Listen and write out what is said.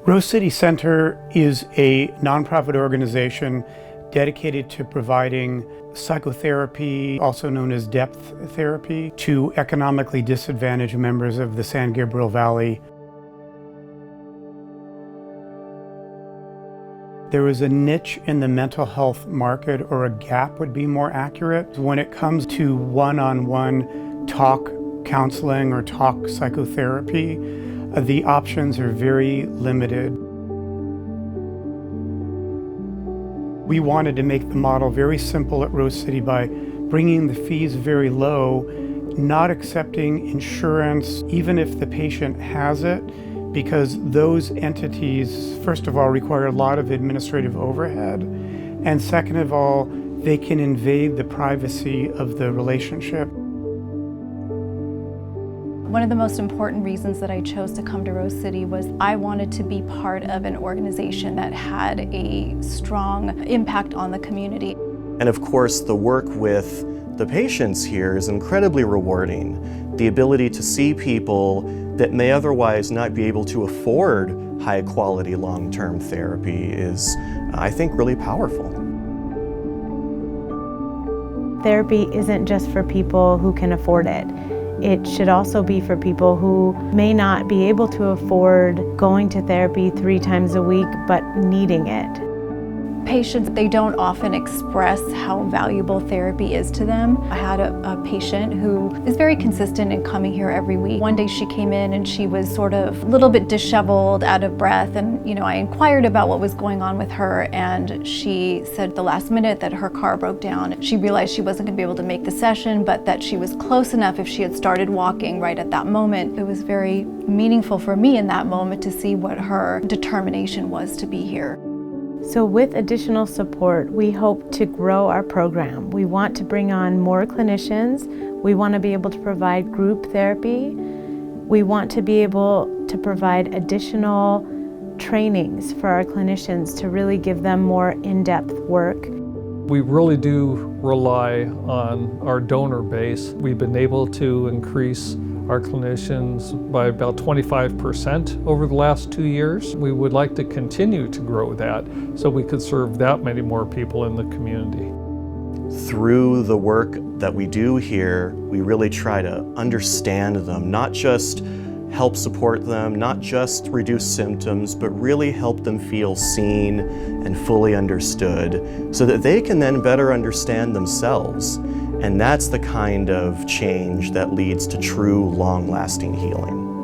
Rose City Center is a nonprofit organization dedicated to providing psychotherapy, also known as depth therapy, to economically disadvantaged members of the San Gabriel Valley. There is a niche in the mental health market, or a gap would be more accurate, when it comes to one-on-one talk counseling or talk psychotherapy. The options are very limited. We wanted to make the model very simple at Rose City by bringing the fees very low, not accepting insurance, even if the patient has it, because those entities, first of all, require a lot of administrative overhead, and second of all, they can invade the privacy of the relationship. One of the most important reasons that I chose to come to Rose City was I wanted to be part of an organization that had a strong impact on the community. And of course, the work with the patients here is incredibly rewarding. The ability to see people that may otherwise not be able to afford high-quality long-term therapy is, I think, really powerful. Therapy isn't just for people who can afford it. It should also be for people who may not be able to afford going to therapy 3 times a week, but needing it. Patients, they don't often express how valuable therapy is to them. I had a patient who is very consistent in coming here every week. One day she came in and she was sort of a little bit disheveled, out of breath, and I inquired about what was going on with her, and she said at the last minute that her car broke down. She realized she wasn't going to be able to make the session, but that she was close enough if she had started walking right at that moment. It was very meaningful for me in that moment to see what her determination was to be here. So with additional support, we hope to grow our program. We want to bring on more clinicians. We want to be able to provide group therapy. We want to be able to provide additional trainings for our clinicians to really give them more in-depth work. We really do rely on our donor base. We've been able to increase our clinicians by about 25% over the last 2 years. We would like to continue to grow that so we could serve that many more people in the community. Through the work that we do here, we really try to understand them, not just help support them, not just reduce symptoms, but really help them feel seen and fully understood so that they can then better understand themselves. And that's the kind of change that leads to true, long-lasting healing.